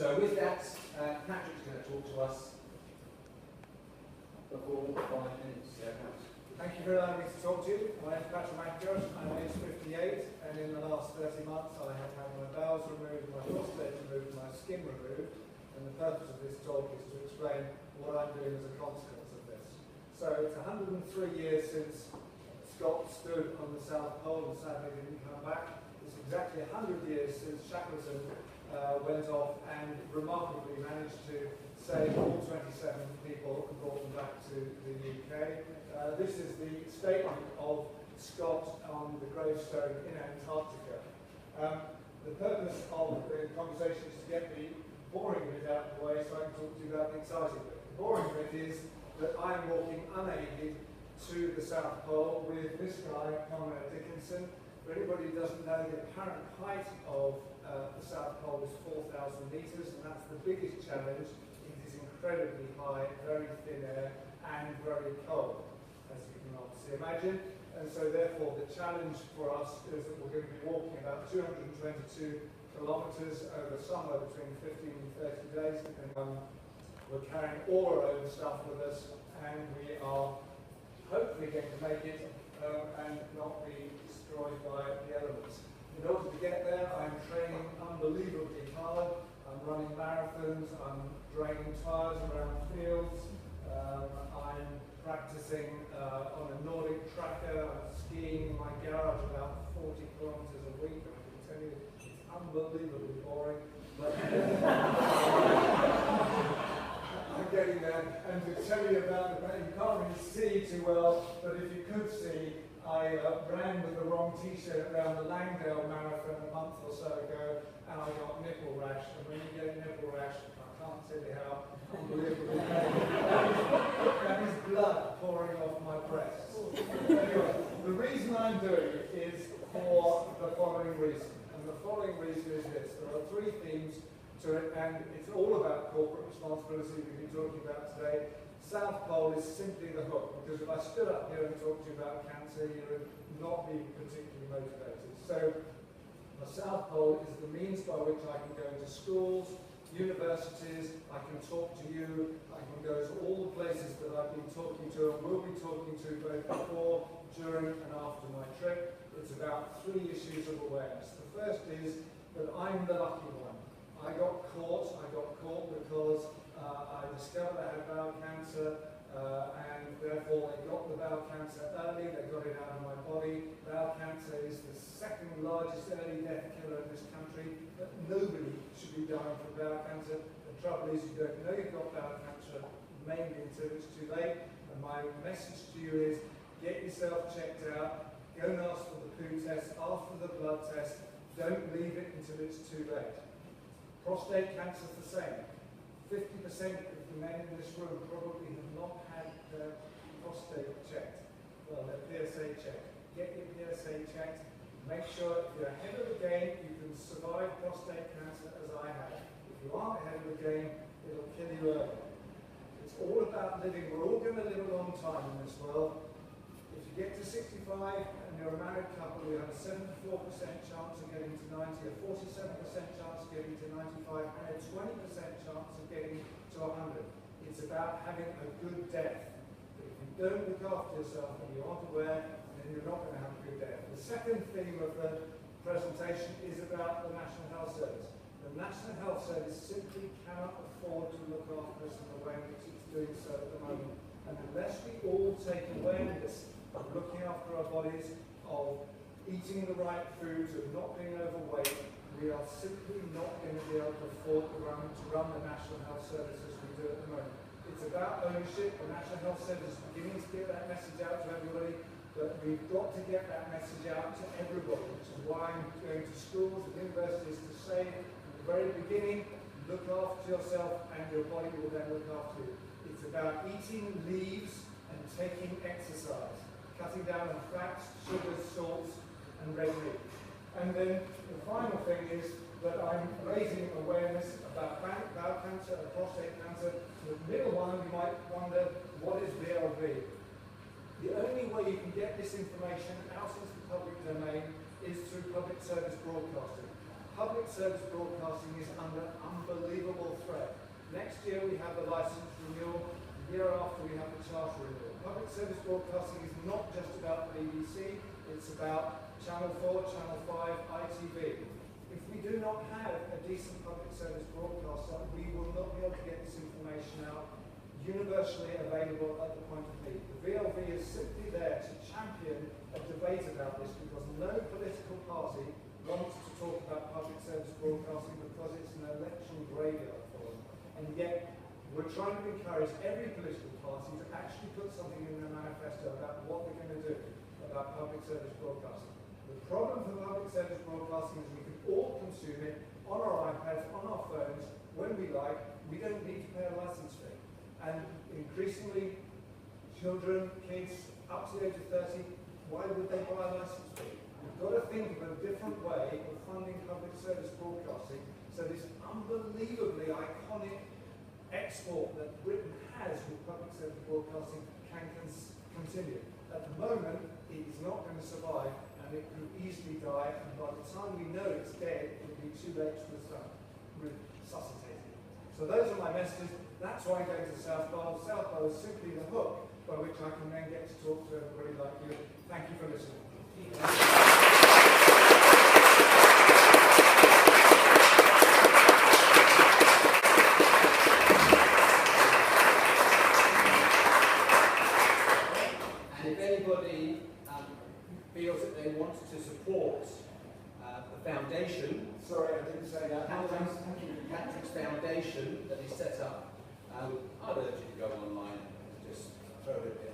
So with that, Patrick's going to talk to us for 5 minutes. Thank you for allowing me to talk to you. My name is Patrick McIntosh. I'm aged 58, and in the last 30 months I have had my bowels removed, my prostate removed, my skin removed, and the purpose of this talk is to explain what I'm doing as a consequence of this. So it's 103 years since Scott stood on the South Pole and sadly didn't come back. It's exactly 100 years since Shackleton went off and remarkably managed to save all 27 people and brought them back to the UK. This is the statement of Scott on the gravestone in Antarctica. The purpose of the conversation is to get the boring bit out of the way so I can talk to you about the exciting bit. The boring bit is that I'm walking unaided to the South Pole with this guy, Conrad Dickinson. For anybody who doesn't know, the apparent height of the South Pole is 4,000 metres, and that's the biggest challenge. It is incredibly high, very thin air, and very cold, as you can obviously imagine. And so therefore the challenge for us is that we're going to be walking about 222 kilometres over summer between 15 and 30 days. And we're carrying all our own stuff with us, and we are hopefully going to make it and not be destroyed by the elements. In order to get there, I'm training unbelievably hard. I'm running marathons, I'm draining tyres around fields, I'm practicing on a Nordic tracker, I'm skiing in my garage about 40 kilometres a week. I can tell you it's unbelievably boring, but I'm getting there. And to tell you about it, you can't really see too well, but if you could see, I ran with the wrong t-shirt around the Langdale Marathon a month or so ago, and I got nipple rash. And when you get nipple rash, I can't tell you how unbelievable that is blood pouring off my breasts. Anyway, the reason I'm doing it is for the following reason. And the following reason is this. There are 3 themes to it, and it's all about corporate responsibility we've been talking about today. South Pole is simply the hook, because if I stood up here and talked to you about cancer, you would not be particularly motivated. So the South Pole is the means by which I can go into schools, universities, I can talk to you, I can go to all the places that I've been talking to and will be talking to both before, during and after my trip. It's about 3 issues of awareness. The first is that I'm the lucky one. I got caught because I discovered I had bowel cancer, and therefore they got the bowel cancer early, they got it out of my body. Bowel cancer is the 2nd largest early death killer in this country, but nobody should be dying from bowel cancer. The trouble is you don't know you've got bowel cancer, mainly until it's too late, and my message to you is get yourself checked out, go and ask for the poo test, ask for the blood test, don't leave it until it's too late. Prostate cancer is the same. 50% of the men in this room probably have not had their prostate checked. Well, their PSA checked. Get your PSA checked. Make sure if you're ahead of the game, you can survive prostate cancer as I have. If you aren't ahead of the game, it'll kill you early. It's all about living. We're all going to live a long time in this world. If you get to 65 and you're a married couple, you have a 74% chance of getting to 90, a 47% chance of getting to 95, and a 20% chance of getting to 100. It's about having a good death. But if you don't look after yourself and you aren't aware, then you're not going to have a good death. The second theme of the presentation is about the National Health Service. The National Health Service simply cannot afford to look after us in the way in which it's doing so at the moment. And unless we all take awareness of looking after our bodies, of eating the right foods, of not being overweight, we are simply not going to be able to afford to run the National Health Service as we do at the moment. It's about ownership. The National Health Service is beginning to get that message out to everybody, but we've got to get that message out to everybody, which is why I'm going to schools and universities to say from the very beginning, look after yourself and your body will then look after you. It's about eating leaves and taking exercise, cutting down on fats, sugars, salts, and red meat. And then the final thing is that I'm raising awareness about bowel cancer and prostate cancer. The middle one, you might wonder, what is VLV? The only way you can get this information out into the public domain is through public service broadcasting. Public service broadcasting is under unbelievable licence renewal, the year after we have the charter renewal. Public service broadcasting is not just about the BBC, it's about Channel 4, Channel 5, ITV. If we do not have a decent public service broadcaster, we will not be able to get this information out universally available at the point of need. The VLV is simply there to champion a debate about this because no political party wants to talk about public service broadcasting because it's an election graveyard for them. And yet, we're trying to encourage every political party to actually put something in their manifesto about what they're going to do about public service broadcasting. The problem for public service broadcasting is we can all consume it on our iPads, on our phones, when we like. We don't need to pay a license fee. And increasingly, children, kids up to the age of 30, why would they buy a license fee? We've got to think of a different way of funding public service broadcasting so this unbelievably iconic export that Britain has with public service broadcasting can continue. At the moment, it is not going to survive and it could easily die, and by the time we know it's dead, it will be too late to resuscitate it. So those are my messages. That's why I'm going to South Bowl. South Bowl is simply the hook by which I can then get to talk to everybody like you. Thank you for listening. And if anybody feels that they want to support the foundation, Sorry, I didn't say that. Patrick's Foundation that he set up, I'd urge you to go online and just throw it